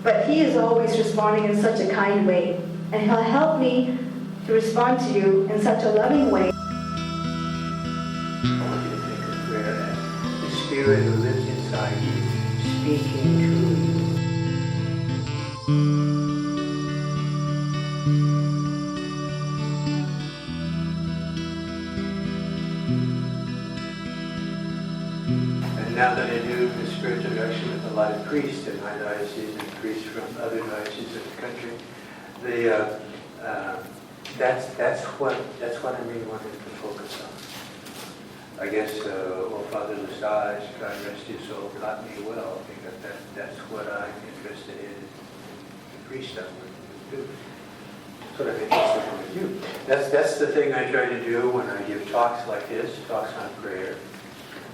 But He is always responding in such a kind way. And He'll help me to respond to you in such a loving way. I want you to think of prayer as the Spirit who lives inside you, speaking to you. And now that I do the spiritual direction with a lot of priests in my diocese and priests from other dioceses in the country, that's what I really wanted to focus on. I guess Father Lesage, God rest his soul, taught me well, because that's what I'm interested in the priesthood to do. That's what I'm interested in to do. That's the thing I try to do when I give talks like this, talks on prayer.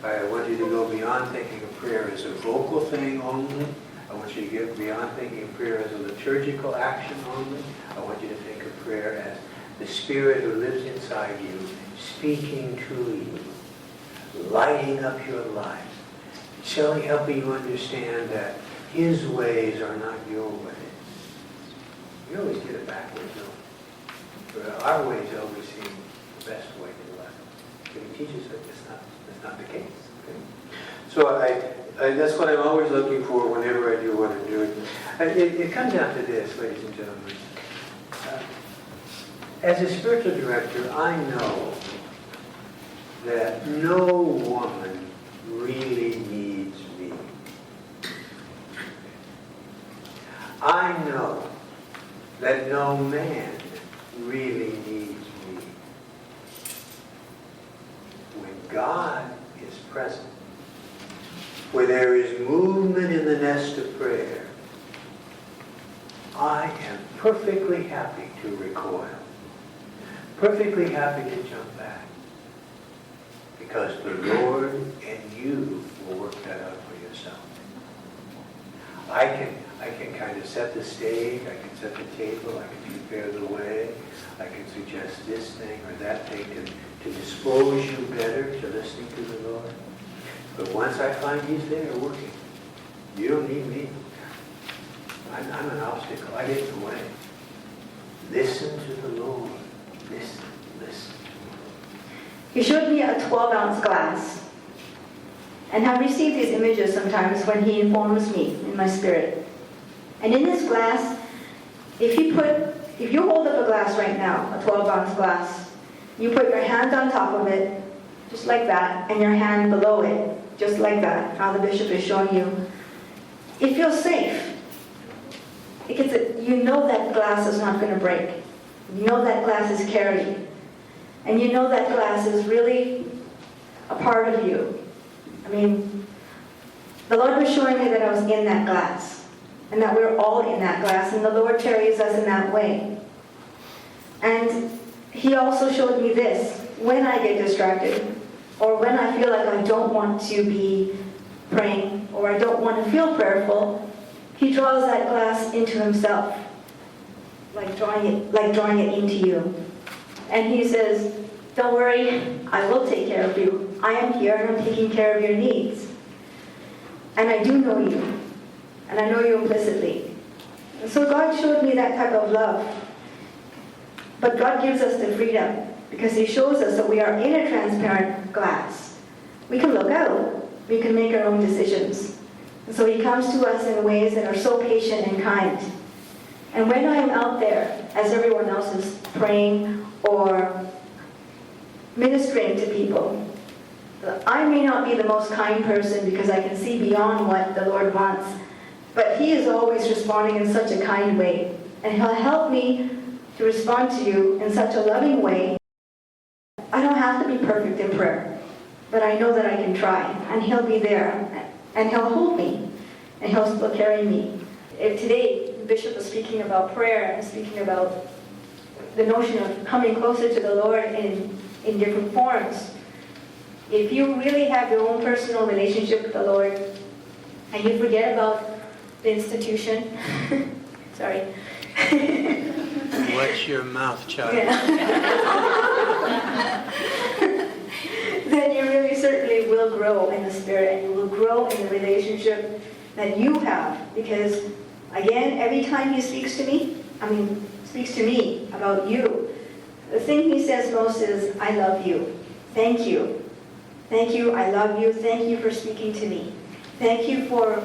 I want you to go beyond thinking of prayer as a vocal thing only. I want you to get beyond thinking of prayer as a liturgical action only. I want you to think of prayer as the Spirit who lives inside you, speaking to you, lighting up your life, helping you understand that His ways are not your ways. We always get it backwards, though. Our ways always seem the best way to life. But He teaches that that's not the case. Okay? So that's what I'm always looking for whenever I do what I'm doing. It comes down to this, ladies and gentlemen. As a spiritual director, I know that no woman really needs me. I know that no man really needs me. When God is present, where there is movement in the nest of prayer, I am perfectly happy to recoil, perfectly happy to jump back, because the Lord and you will work that out for yourself. I can kind of set the stage, I can set the table, I can prepare the way, I can suggest this thing or that thing to dispose you better to listening to the Lord. But once I find He's there working, you don't need me. I'm an obstacle. I get in the way. Listen to the Lord. Listen. He showed me a 12-ounce glass. And I've received these images sometimes when He informs me in my spirit. And in this glass, if you hold up a glass right now, a 12-ounce glass, you put your hand on top of it, just like that, and your hand below it, just like that, how the bishop is showing you, it feels safe. You know that glass is not going to break. You know that glass is carried. And you know that glass is really a part of you. I mean, the Lord was showing me that I was in that glass, and that we're all in that glass, and the Lord carries us in that way. And He also showed me this: when I get distracted, or when I feel like I don't want to be praying, or I don't want to feel prayerful, He draws that glass into Himself, like drawing it into you. And He says, don't worry, I will take care of you. I am here and I'm taking care of your needs. And I do know you. And I know you implicitly. And so God showed me that type of love. But God gives us the freedom, because He shows us that we are in a transparent glass. We can look out. We can make our own decisions. And so He comes to us in ways that are so patient and kind. And when I am out there, as everyone else is praying or ministering to people, I may not be the most kind person because I can see beyond what the Lord wants, but He is always responding in such a kind way. And He'll help me to respond to you in such a loving way. I don't have to be perfect in prayer, but I know that I can try, and He'll be there, and He'll hold me, and He'll still carry me. If today the Bishop was speaking about prayer and speaking about the notion of coming closer to the Lord in different forms, if you really have your own personal relationship with the Lord and you forget about the institution, sorry. Watch your mouth, child. Yeah. Then you really certainly will grow in the Spirit, and you will grow in the relationship that you have, because Again, every time he speaks to me about you, the thing he says most is, I love you. Thank you. Thank you, I love you. Thank you for speaking to me. Thank you for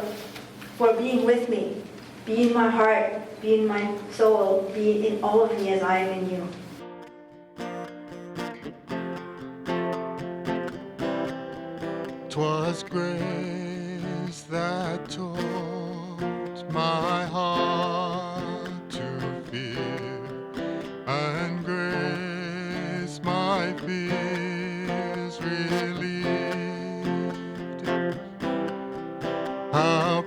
being with me. Be in my heart, be in my soul, be in all of me as I am in you. "'Twas grace that taught my heart to fear, and grace my fears relieved. How